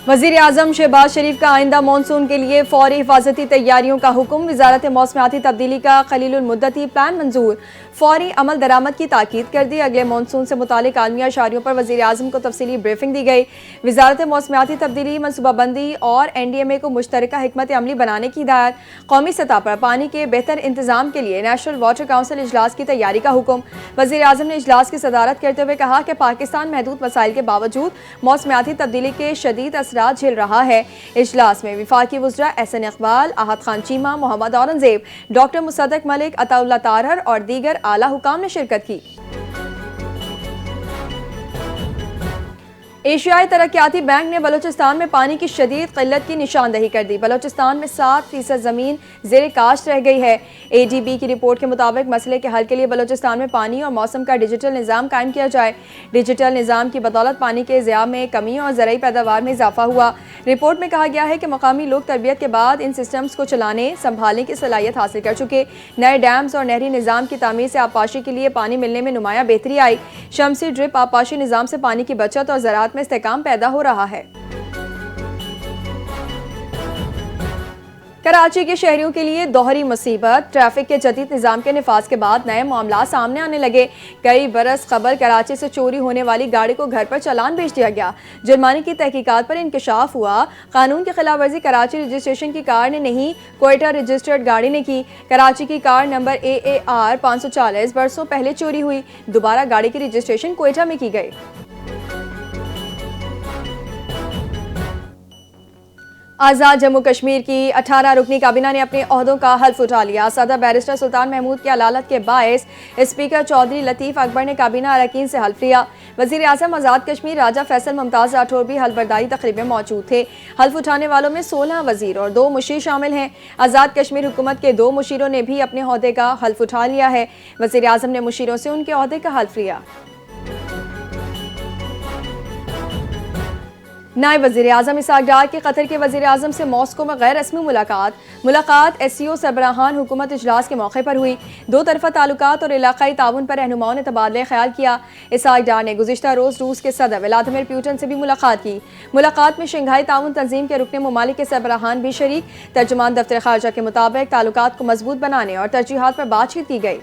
वज़ीर आज़म शहबाज शरीफ का आइंदा मानसून के लिए फौरी हिफाजती तैयारियों का हुक्म। वजारत मौसमियाती तब्दीली का खलीलुल मुद्दती प्लान मंजूर। फौरी अमल दरामद की ताकीद कर दी। अगले मानसून से मुतालिक आलमी अशारियों पर वज़ीर आज़म को तफसीली ब्रीफिंग दी गई। वजारत मौसमियाती तब्दीली, मनसूबाबंदी और NDMA को मुश्तरका हिकमत अमली बनाने की हिदायत। कौमी सतह पर पानी के बेहतर इंतजाम के लिए नेशनल वाटर काउंसिल इजलास की तैयारी का हुक्म। वज़ीर आज़म ने इजलास की सदारत करते हुए कहा कि पाकिस्तान महदूद वसाइल के बावजूद मौसमियाती तब्दीली के शदीद असरात झेल रहा है। इजलास में वफाकी वज़रा SN इकबाल, आहद खान चीमा, मोहम्मद औरंगजेब, डॉक्टर मुसद्दक मलिक, अताउल्लाह तारहर और दीगर आला हुकाम ने शिरकत की। एशियाई तरक्याती बैंक ने बलूचिस्तान में पानी की शदीद किल्लत की निशानदही कर दी। बलूचिस्तान में 7% ज़मीन ज़ेरे काश्त रह गई है। ADB की रिपोर्ट के मुताबिक मसले के हल के लिए बलूचिस्तान में पानी और मौसम का डिजिटल निज़ाम कायम किया जाए। डिजिटल निज़ाम की बदौलत पानी के ज़िया में कमी और ज़रई पैदावार में इजाफा हुआ। रिपोर्ट में कहा गया है कि मकामी लोग तरबियत के बाद इन सिस्टम्स को चलाने संभालने की सलाहियत हासिल कर चुके। नए डैम्स और नहरी निज़ाम की तामीर से आबपाशी के लिए पानी मिलने में नुमाया बेहतरी आई। शमसी ड्रिप आबपाशी निज़ाम से पानी की बचत और ज़राअत में इस्तेहकाम पैदा हो रहा है। कराची के शहरियों के लिए दोहरी मुसीबत। ट्रैफिक के जदीद निज़ाम के निफाज के बाद नए मामला सामने आने लगे। कई बरस कबल कराची से चोरी होने वाली गाड़ी को घर पर चालान भेज दिया गया। जुर्माने की तहकीकात पर इंकशाफ हुआ कानून की खिलाफ वर्जी कराची रजिस्ट्रेशन की कार ने नहीं, क्वेटा रजिस्टर्ड गाड़ी ने की। कराची की कार नंबर AAR 540 बरसों पहले चोरी हुई। दोबारा गाड़ी की रजिस्ट्रेशन क्वेटा में की गई। आज़ाद जम्मू कश्मीर की 18 रुकनी काबीना ने अपने ओहदों का हल्फ उठा लिया। सदर बैरिस्टर सुल्तान महमूद की अलालत के बायस स्पीकर चौधरी लतीफ़ अकबर ने काबीना अरकान से हल्फ लिया। वज़ीर आज़म आज़ाद कश्मीर राजा फैसल मुमताज़ राठौर भी हल्फ बर्दारी तकरीब में मौजूद थे। हल्फ उठाने वालों में 16 वज़ीर और 2 मुशीर शामिल हैं। आज़ाद कश्मीर हुकूमत के 2 मुशीरों ने भी अपने ओहदे का हल्फ उठा लिया है। वज़ीर आज़म ने मुशीरों से उनके ओहदे का हल्फ लिया। नायब वज़ीर आज़म इसहाक़ डार की कतर के वज़ीर आज़म से मॉस्को में गैर रस्मी मुलाकात SCO सरबराहान हुकूमत इजलास के मौके पर हुई। 2 तरफ़ा ताल्लुकात और इलाक़ाई ताउन पर रहनुमाओं ने तबादला ख्याल किया। इसहाक़ डार ने गुज़िश्ता रोज़ रूस के सदर व्लादिमीर पुतिन से भी मुलाकात की। मुलाकात में शंघाई ताउन तंजीम के रुकने ममालिक के सरबराहान भी शरीक। तर्जुमान दफ्तर खारजा के मुताबिक ताल्लुकात को मजबूत बनाने और तरजीहात पर बातचीत की गई।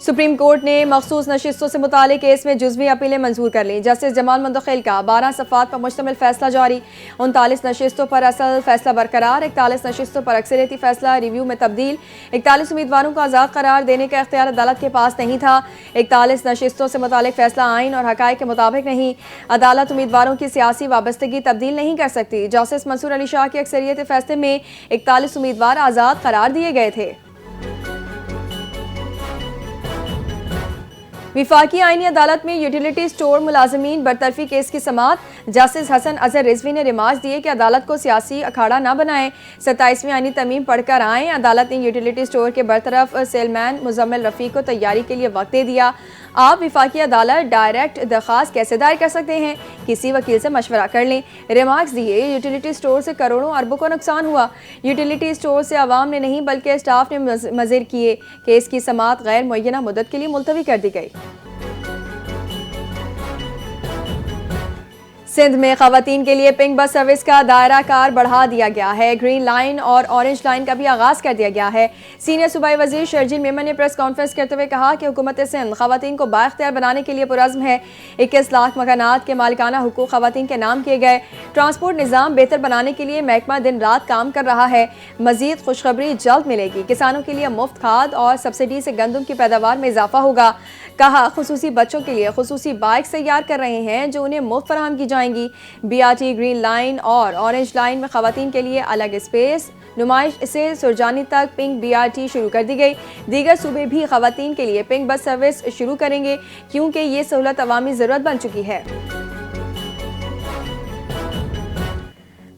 सुप्रीम कोर्ट ने मखसूस नशिस्तों से मुतालिक केस में जुज़वी अपीलें मंजूर कर ली। जस्टिस जमाल मुंतखिल का 12 सफ़ात पर मुश्तमिल फैसला जारी। 39 नशिस्तों पर असल फैसला बरकरार। 41 नशिस्तों पर अक्सरियती फैसला रिव्यू में तब्दील। 41 उम्मीदवारों को आज़ाद करार देने का इख्तियार अदालत के पास नहीं था। 41 नशिस्तों से मुतालिक फैसला आइन और हक़ाइक़ के मुताबिक नहीं। अदालत उम्मीदवारों की सियासी वाबस्तगी तब्दील नहीं कर सकती। जस्टिस मंसूर अली शाह की अक्सरियती फैसले में 41 उम्मीदवार आज़ाद करार दिए गए थे। विफाकी आईनी अदालत में यूटिलिटी स्टोर मुलाजमीन बरतरफी केस की समाअत। जस्टिस हसन अजहर रिजवी ने रिमार्क दिए कि अदालत को सियासी अखाड़ा न बनाएं। 27वीं आईनी तमीम पढ़कर आएँ। अदालत ने यूटिलिटी स्टोर के बरतरफ सेलमैन मुजम्मिल रफ़ीक को तैयारी के लिए वक्त दे दिया। आप विफाकी अदालत डायरेक्ट दरख्वास्त कैसे दायर कर सकते हैं? किसी वकील से मशवरा कर लें। रिमार्क्स दिए यूटिलिटी स्टोर से करोड़ों अरबों का नुकसान हुआ। यूटिलिटी स्टोर से आवाम ने नहीं बल्कि स्टाफ ने मज़र किए। केस की समाअत गैर मुअय्यना मुद्दत के लिए मुलतवी कर दी गई। सिंध में खवातीन के लिए पिंक बस सर्विस का दायरा कार बढ़ा दिया गया है। ग्रीन लाइन और ऑरेंज लाइन का भी आगाज़ कर दिया गया है। सीनियर सूबाई वज़ीर शर्जील मेमन ने प्रेस कॉन्फ्रेंस करते हुए कहा कि हुकूमत सिंध खवातीन को बाइख्तियार बनाने के लिए पुरज़्म है। 21 लाख मकानात के मालिकाना हुकूक खवातीन के नाम किए गए। ट्रांसपोर्ट निज़ाम बेहतर बनाने के लिए महकमा दिन रात काम कर रहा है। मज़ीद खुशखबरी जल्द मिलेगी। किसानों के लिए मुफ्त खाद और सब्सिडी से गंदम की पैदावार में इजाफा होगा। कहा खुसूसी बच्चों के लिए खुसूसी बाइक्स तैयार कर रहे हैं जो उन्हें मुफ्त फराहम की जाएंगी। BRT ग्रीन लाइन और ऑरेंज लाइन में खवातीन के लिए अलग स्पेस। नुमाइश से सुरजानी तक पिंक BRT शुरू कर दी गई। दीगर सूबे भी खवातीन के लिए पिंक बस सर्विस शुरू करेंगे क्योंकि ये सहूलत अवामी ज़रूरत बन चुकी है।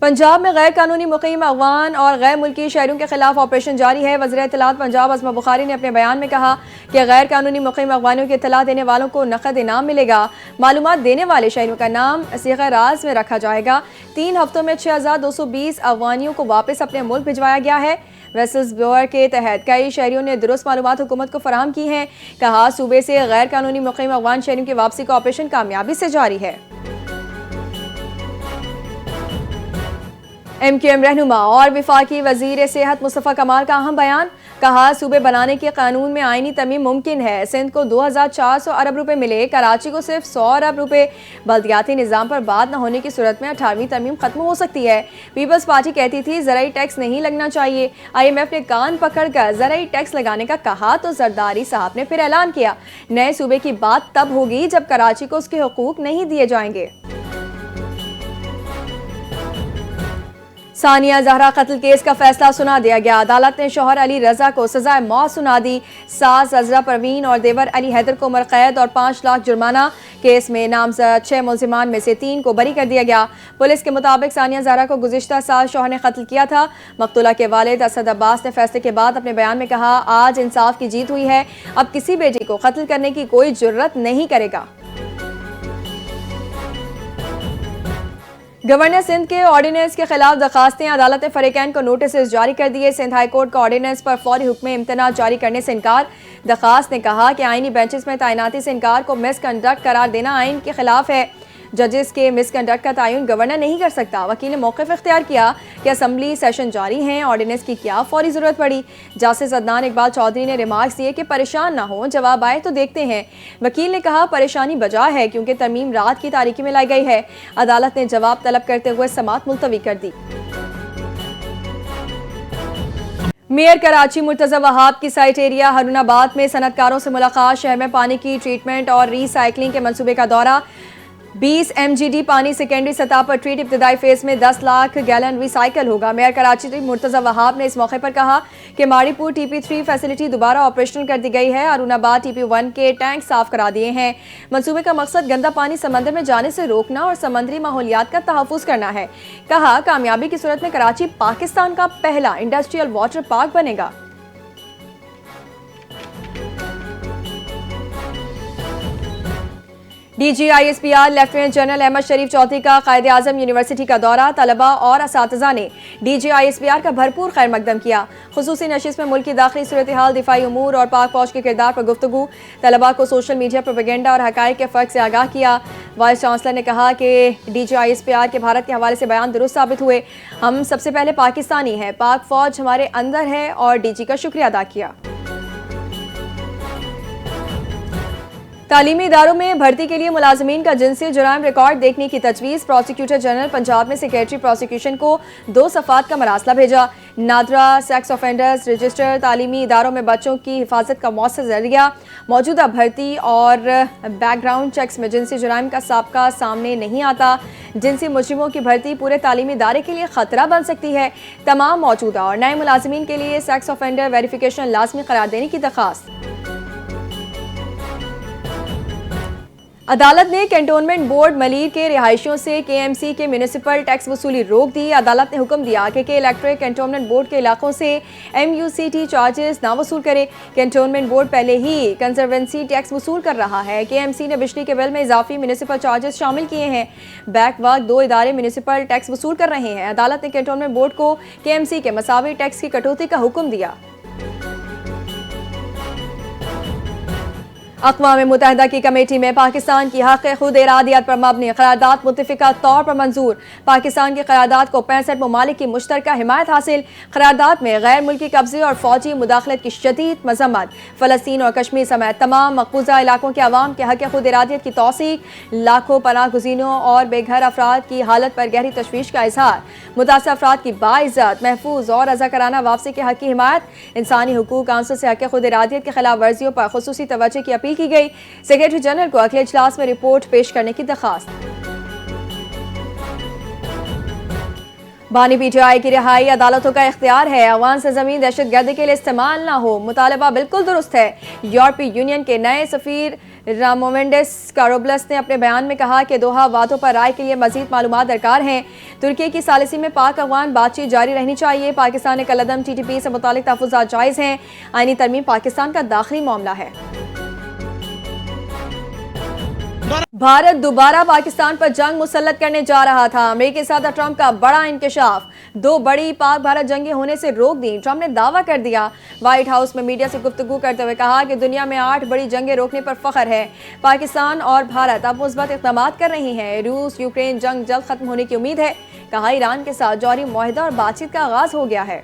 पंजाब में गैर कानूनी मुकीम अफगान और गैर मुल्की शहरों के खिलाफ ऑपरेशन जारी है। वज़ीर इत्तलात पंजाब अज़मा बुखारी ने अपने बयान में कहा कि गैर कानूनी मुकीम अफगानियों की इत्तला देने वालों को नकद इनाम मिलेगा। मालूमात देने वाले शहरों का नाम सीग़े राज में रखा जाएगा। 3 हफ्तों में 6220 अफगानियों को वापस अपने मुल्क भिजवाया गया है। वेसल्स ब्लोअर के तहत कई शहरियों ने दुरुस्त मालूमात हुकूमत को फराहम की हैं। कहा सूबे से गैर कानूनी मुकीम अफगान शहरियों की वापसी का ऑपरेशन कामयाबी से जारी है। MQM रहनुमा और वफाकी वजीर सेहत मुस्तफ़ा कमाल का अहम बयान। कहा सूबे बनाने के कानून में आईनी तरमीम मुमकिन है। सिंध को 2400 अरब रुपए मिले, कराची को सिर्फ 100 अरब रुपए। बल्दियाती निज़ाम पर बात न होने की सूरत में 18वीं तरमीम खत्म हो सकती है। पीपल्स पार्टी कहती थी ज़राई टैक्स नहीं लगना चाहिए। IMF ने कान पकड़कर ज़राई टैक्स लगाने का कहा तो जरदारी साहब ने फिर ऐलान किया नए सूबे की बात तब होगी जब कराची को उसके हुकूक नहीं दिए जाएंगे। सानिया जहरा कत्ल केस का फैसला सुना दिया गया। अदालत ने शौहर अली रजा को सजाए मौत सुना दी। सास अजरा परवीन और देवर अली हैदर को उम्र कैद और 5 लाख जुर्माना। केस में नामजद 6 मुलजिमान में से 3 को बरी कर दिया गया। पुलिस के मुताबिक सानिया जहरा को गुज़िश्ता साल शौहर ने कत्ल किया था। मकतूला के वालिद असद अब्बास ने फैसले के बाद अपने बयान में कहा आज इंसाफ की जीत हुई है, अब किसी बेटी को कत्ल करने की कोई जुर्रत नहीं करेगा। गवर्नर सिंध के ऑर्डिनेंस के खिलाफ दरखास्तें। अदालत ने फरीकैन को नोटिस जारी कर दिए। सिंध हाई कोर्ट का ऑर्डिनेंस पर फौरी हुक्म इम्तना जारी करने से इनकार। दरखास्त ने कहा कि आईनी बेंचेस में तैनाती से इनकार को मिसकंडक्ट करार देना आइन के खिलाफ है। जजेस के मिसकंडक्ट का तयन गवर्नर नहीं कर सकता। वकील ने मौक़िफ़ इख्तियार किया कि असम्बली सेशन जारी हैं, ऑर्डिनेंस की क्या फौरी ज़रूरत पड़ी। जासिस अदनान इकबाल चौधरी ने रिमार्क्स दिए कि परेशान ना हो, जवाब आए तो देखते हैं। वकील ने कहा परेशानी बजा है क्योंकि तरमीम रात की तारीकी में लाई गई है। अदालत ने जवाब तलब करते हुए समाअत मुलतवी कर दी। मेयर कराची मुर्तज़ा वहाब की साइट एरिया हरुनाबाद में सनतकारों से मुलाकात। शहर में पानी की ट्रीटमेंट और रीसाइकलिंग के मनसूबे का दौरा। 20 MGD पानी सेकेंडरी सतह पर ट्रीट इब्तदाई फेज में 10 लाख गैलन रिसाइकल होगा। मेयर कराची मुर्तज़ा वहाब ने इस मौके पर कहा कि माड़ीपुर TP3 फैसिलिटी दोबारा ऑपरेशनल कर दी गई है। अरुणाबाद TP1 के टैंक साफ करा दिए हैं। मंसूबे का मकसद गंदा पानी समंदर में जाने से रोकना और समंदरी माहौलियात का तहफ़्फ़ुज़ करना है। कहा कामयाबी की सूरत में कराची पाकिस्तान का पहला इंडस्ट्रियल वाटर पार्क बनेगा। DGISPR लेफ्टिनेंट जनरल अहमद शरीफ चौधरी का कायदे आज़म यूनिवर्सिटी का दौरा। तलबा और असातिज़ा ने DGISPR का भरपूर खैर मकदम किया। खुसूसी नशिस्त में मुल्क की दाखिली सूरत हाल, दिफाई उमूर और पाक फौज के किरदार पर गुफ्तगू। तलबा को सोशल मीडिया प्रोपेगेंडा और हक़ाइक़ के फ़र्क से आगाह किया। वाइस चांसलर ने कहा कि DGISPR के भारत के हवाले से बयान दुरुस्त साबित हुए। हम सबसे पहले पाकिस्तानी हैं, पाक फौज हमारे अंदर है और DG का शुक्रिया अदा किया। तालीमी इदारों में भर्ती के लिए मुलाजमीन का जिनसी जुराइम रिकॉर्ड देखने की तजवीज़। प्रोसिक्यूटर जनरल पंजाब ने सेक्रेटरी प्रोसिक्यूशन को 2 सफ़ात का मरासला भेजा। नादरा सेक्स ऑफेंडर्स रजिस्टर तालीमी इदारों में बच्चों की हिफाजत का मौसर जरिया। मौजूदा भर्ती और बैकग्राउंड चेक्स में जिनसी जुराइम का साबका सामने नहीं आता। जिनसी मुजरिमों की भर्ती पूरे तालीमी इदारे के लिए ख़तरा बन सकती है। तमाम मौजूदा और नए मुलाजमीन के लिए सेक्स ऑफेंडर वेरिफिकेशन लाजमी करार देने की दरख्वास्त। अदालत ने कैंटोनमेंट बोर्ड मलीर के रिहायशियों से KMC के म्यूनिसिपल टैक्स वसूली रोक दी। अदालत ने हुक्म दिया कि इलेक्ट्रिक कैंटोनमेंट बोर्ड के इलाकों से MUCT चार्जेस ना वसूल करे। कैंटोनमेंट बोर्ड पहले ही कंजर्वेंसी टैक्स वसूल कर रहा है। KMC ने बिजली के बिल में इजाफी म्यूनिसिपल चार्जेस शामिल किए हैं। बैक वक्त 2 इदारे म्यूनिसिपल टैक्स वसूल कर रहे हैं। अदालत ने कैंटोनमेंट बोर्ड को KMC के मसावी टैक्स की कटौती का हुक्म दिया। अक़वाम मुत्तहिदा की कमेटी में पाकिस्तान की हक़ खुद इरादियत पर मबनी क़रारदाद मुत्तफ़िक़ा तौर पर मंजूर। पाकिस्तान की क़रारदाद को 65 ममालिक की मुश्तरका हिमायत हासिल। क़रारदाद में गैर मुल्की कब्ज़े और फ़ौजी मुदाखलत की शदीद मज़म्मत। फ़लस्तीन और कश्मीर समेत तमाम मक़बूज़ा इलाकों के अवाम के हक़ खुद इरादियत की तौसीक़। लाखों पनाह गुज़ीनों और बेघर अफराद की हालत पर गहरी तशवीश का इज़हार। मुतासर अफराद की बाइज़्ज़त महफूज और रज़ाकाराना वापसी के हक़ की हिमायत। इंसानी हुकूक काउंसिल से हक़ खुद इरादियत की खिलाफ वर्जियों पर खुसूसी तवज्जो की अपील की गई। सेक्रेटरी जनरल को अगले इजलास में रिपोर्ट पेश करने की दरखास्त। बानी PTI की रिहाई अदालतों का इख्तियार है। अवान से जमीन दहशतगर्दी के लिए इस्तेमाल ना हो, मुतालबा बिल्कुल दुरुस्त है। यूरोपीय यूनियन के नए सफीर रामोमेंडेस कारोब्लस ने अपने बयान में कहा कि दोहा वादों पर राय के लिए मजीद मालूमात दरकार हैं। तुर्की की सालिसी में पाक अफगान बातचीत जारी रहनी चाहिए। पाकिस्तान ने कलअदम TTP से मुतालिक तहफ़्फ़ुज़ात जायज़ हैं। आईनी तरमीम पाकिस्तान का दाखिली मामला है। भारत दोबारा पाकिस्तान पर जंग मुसल्लत करने जा रहा था। अमेरिकी सदर ट्रंप का बड़ा इंकशाफ, 2 बड़ी पाक भारत जंगें होने से रोक दी। ट्रंप ने दावा कर दिया। व्हाइट हाउस में मीडिया से गुफ्तगू करते हुए कहा कि दुनिया में 8 बड़ी जंगें रोकने पर फख्र है। पाकिस्तान और भारत अब मुस्बत इक़दाम कर रहे हैं। रूस यूक्रेन जंग जल्द खत्म होने की उम्मीद है। कहा ईरान के साथ जौहरी मुआहदा और बातचीत का आगाज हो गया है।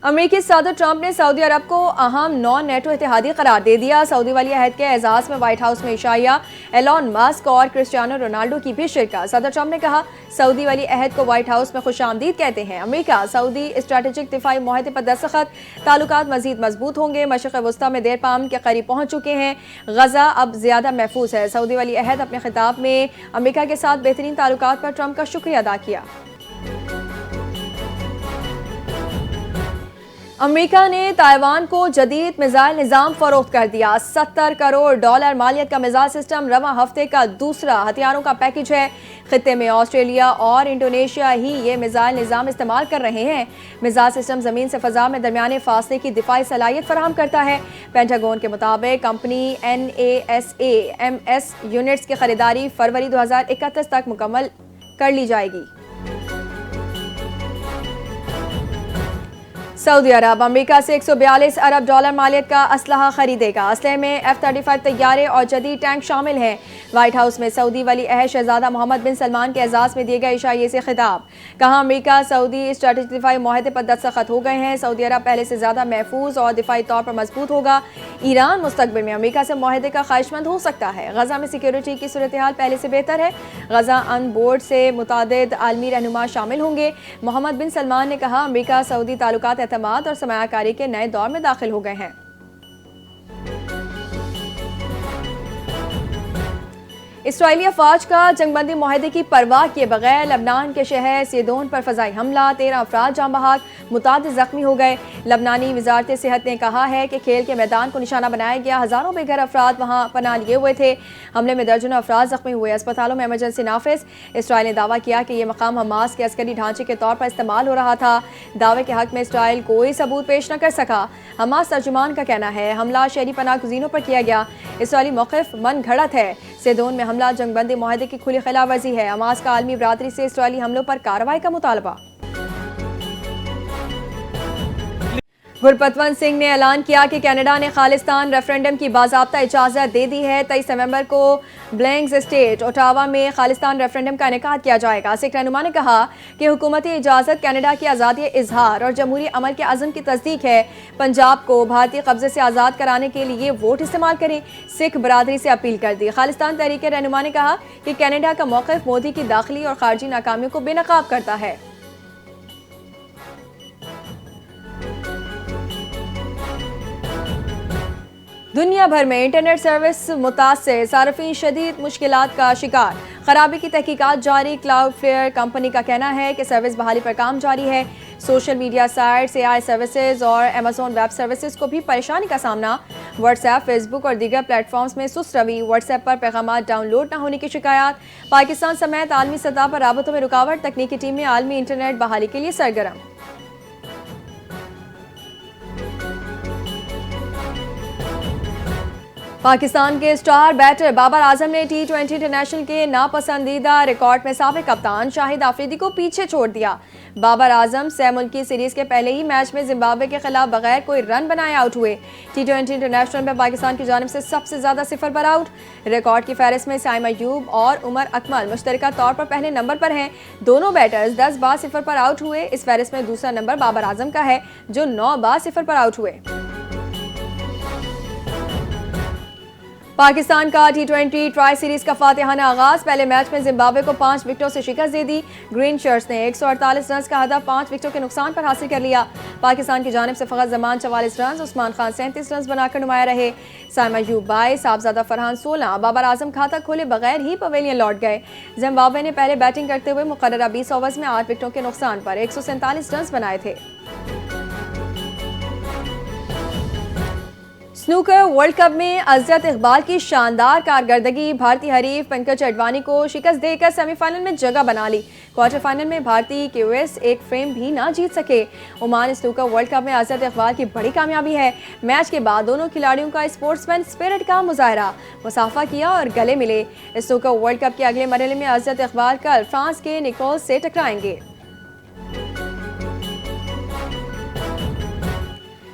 अमेरिकी सदर ट्रंप ने सऊदी अरब को अहम नॉन नेटो इत्तेहादी करार दे दिया। सऊदी वाली अहद के एजाज में व्हाइट हाउस में इशाया, एलॉन मस्क और क्रिस्टियानो रोनाल्डो की भी शिरकत। सदर ट्रंप ने कहा सऊदी वाली अहद को व्हाइट हाउस में खुशामदीद कहते हैं। अमेरिका सऊदी स्ट्रेटेजिक दिफाई मुआहदे पर दस्तखत, ताल्लुकात मजीद मजबूत होंगे। मशरिक़ वस्ता में देर पाम के करीब पहुंच चुके हैं। गजा अब ज्यादा महफूज है। सऊदी वाली अहद अपने खिताब में अमेरिका के साथ बेहतरीन ताल्लुकात पर ट्रंप का शुक्रिया अदा किया। अमेरिका ने ताइवान को जदीद मिसाइल निज़ाम फरोख्त कर दिया। $70 करोड़ मालियत का मिसाइल सिस्टम रवां हफ्ते का दूसरा हथियारों का पैकेज है। खित्ते में ऑस्ट्रेलिया और इंडोनेशिया ही ये मिसाइल निज़ाम इस्तेमाल कर रहे हैं। मिसाइल सिस्टम ज़मीन से फ़ज़ा में दरमियाने फासले की दिफाई सलाहियत फराहम करता है। पेंटागन के मुताबिक कंपनी NASAMS यूनिट्स की खरीदारी फरवरी 2031 तक मुकम्मल कर ली जाएगी। सऊदी अरब अमेरिका से $142 अरब मालियत का असलहा खरीदेगा। असलहे में F-35 तैयारे और जदीद टैंक शामिल हैं। व्हाइट हाउस में सऊदी वली अहद शहजादा मोहम्मद बिन सलमान के एजाज में दिए गए इशारे से खिताब। कहा अमेरिका सऊदी स्ट्रेटेजिक दिफाई मुआहदे पर दस्तखत हो गए हैं। सऊदी अरब पहले से ज्यादा महफूज और दिफाई तौर पर मजबूत होगा। ईरान मुस्तकबिल में अमेरिका से मुआहदे का ख्वाहिशमंद हो सकता है। गजा में सिक्योरिटी की सूरत हाल पहले से बेहतर है। गजा अन बोर्ड से मुतादिद आलमी रहनुमा शामिल होंगे। मोहम्मद बिन सलमान ने कहा अमेरिका सऊदी ताल्लुकात एतमाद और सरमायाकारी के नए दौर में दाखिल हो गए हैं। इसराइली अफवाज का जंगबंदी मुआहदे की परवाह किए बगैर लबनान के शहर सेदोन पर फजाई हमला, 13 अफराद जाँ बहक, मुतादिद जख्मी हो गए। लबनानी वजारत सेहत ने कहा है कि खेल के मैदान को निशाना बनाया गया। हजारों बेघर अफराद वहाँ पनाह लिए हुए थे। हमले में दर्जनों अफराद जख्मी हुए। अस्पतालों में इमरजेंसी नाफिज। इसराइल ने दावा किया कि यह मकाम हमास के अस्करी ढांचे के तौर पर इस्तेमाल हो रहा था। दावे के हक में इसराइल कोई सबूत पेश न कर सका। हमास तर्जुमान का कहना है हमला शहरी पनाह गुज़ीनों पर किया गया। इसराइली मौक़िफ़ मन घड़त है। सेदोन में हमला जंगबंदी मुआहदे की खुली खिलाफवर्जी है। हमास का आलमी बरादरी से इसराइली हमलों पर कार्रवाई का मुतालबा। गुरपतवंत सिंह ने ऐलान किया कि कनाडा ने खालिस्तान रेफरेंडम की बाज़ाब्ता इजाज़त दे दी है। 23 नवंबर को ब्लैंक्स स्टेट ओटावा में खालिस्तान रेफरेंडम का इनेकाद किया जाएगा। सिख रहनुमा ने कहा कि हुकूमती इजाज़त कनाडा की आज़ादी इजहार और जमहूरी अमल के अज़म की तस्दीक है। पंजाब को भारतीय कब्जे से आज़ाद कराने के लिए वोट इस्तेमाल करें। सिख बरादरी से अपील कर दी। खालिस्तान तहरीक रहनुमा ने कहा कि कनाडा का मौक़िफ़ मोदी की दाखिली और खारजी नाकामियों को बेनकाब करता है। दुनिया भर में इंटरनेट सर्विस मुतासिर, सार्फिन शदीद मुश्किलात का शिकार। खराबी की तहकीकात जारी। क्लाउडफ्लेयर कंपनी का कहना है कि सर्विस बहाली पर काम जारी है। Social media sites, AI services और अमेज़न वेब सर्विसेज को भी परेशानी का सामना। व्हाट्सएप, फेसबुक और दीगर प्लेटफॉर्म्स में सुस्त रवि। व्हाट्सएप पर पैगामात डाउनलोड न होने की शिकायत। पाकिस्तान समेत आलमी सतह पर राबतों में रुकावट। तकनीकी टीमें आलमी इंटरनेट बहाली के लिए सरगर्म। पाकिस्तान के स्टार बैटर बाबर आजम ने T20 इंटरनेशनल के नापसंदीदा रिकॉर्ड में साबिक कप्तान शाहिद आफरीदी को पीछे छोड़ दिया। बाबर आजम 6 मुल्की सीरीज के पहले ही मैच में जिम्बाब्वे के खिलाफ बगैर कोई रन बनाए आउट हुए। T20 इंटरनेशनल में पाकिस्तान की जानिब से सबसे ज्यादा 0 पर आउट। रिकॉर्ड की फहरिस्त में साइम अयूब और उमर अकमल मुश्तरका तौर पर पहले नंबर पर हैं। दोनों बैटर्स 10 बार 0 पर आउट हुए। इस फहरिस्त में दूसरा नंबर बाबर आजम का है जो 9 बार 0 पर आउट हुए। पाकिस्तान का T20 ट्राई सीरीज का फातिहाना आगाज। पहले मैच में जिम्बाब्वे को 5 विकेटों से शिकस्त दे दी। ग्रीन शर्ट्स ने 148 रन का हदफ 5 विकेटों के नुकसान पर हासिल कर लिया। पाकिस्तान की जानिब से फ़खर जमान 44 रन, उस्मान खान 37 रन बनाकर नुमाया रहे। साइम अयूब 22, साहबजादा फरहान 16, बाबर आजम खाता खोले बगैर ही पवेलियन लौट गए। जिम्बाब्वे ने पहले बैटिंग करते हुए मुकर्ररा 20 ओवर्स में 8 विकेटों के नुकसान पर 147 रन बनाए थे। स्नूकर वर्ल्ड कप में अजरत इकबाल की शानदार कारकर्दगी, भारतीय हरीफ पंकज अडवाणी को शिकस्त देकर सेमीफाइनल में जगह बना ली। क्वार्टर फाइनल में भारतीय केवीएस एक फ्रेम भी ना जीत सके। ओमान स्नूकर वर्ल्ड कप में अजरत इकबाल की बड़ी कामयाबी है। मैच के बाद दोनों खिलाड़ियों का स्पोर्ट्समैन स्पिरिट का मुजाहरा, मुसाफा किया और गले मिले। स्नूकर वर्ल्ड कप के अगले मरहले में अजरत इकबाल कल फ्रांस के निकोल से टकराएंगे।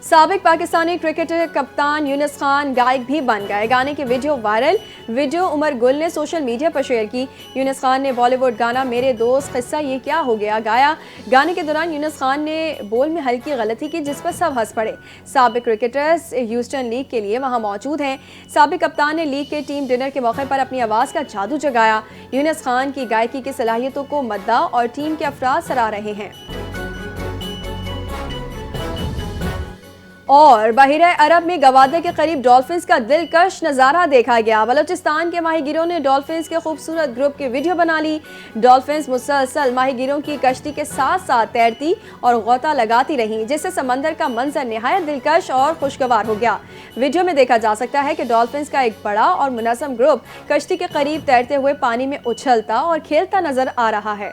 साबिक पाकिस्तानी क्रिकेटर कप्तान यूनुस खान गायक भी बन गए। गाने की वायरल वीडियो उमर गुल ने सोशल मीडिया पर शेयर की। यूनुस खान ने बॉलीवुड गाना मेरे दोस्त किस्सा ये क्या हो गया गाया। गाने के दौरान यूनुस खान ने बोल में हल्की गलती की, जिस पर सब हंस पड़े। साबिक क्रिकेटर्स ह्यूस्टन लीग के लिए वहां मौजूद हैं। साबिक कप्तान ने लीग के टीम डिनर के मौके पर अपनी आवाज़ का जादू जगाया। यूनुस खान की गायकी की सलाहियतों को मद्दा और टीम के अफराद सराह रहे हैं। और बहिरे अरब में गवादर के करीब डॉल्फिन्स का दिलकश नज़ारा देखा गया। बलोचिस्तान के माहीगिरों ने डॉल्फिन्स के खूबसूरत ग्रुप की वीडियो बना ली। डॉल्फिन्स मुसलसल माहीगिरों की कश्ती के साथ साथ तैरती और गोता लगाती रहीं, जिससे समंदर का मंजर निहायत दिलकश और खुशगवार हो गया। वीडियो में देखा जा सकता है कि डॉल्फिन्स का एक बड़ा और मुनज़्ज़म ग्रुप कश्ती के करीब तैरते हुए पानी में उछलता और खेलता नजर आ रहा है।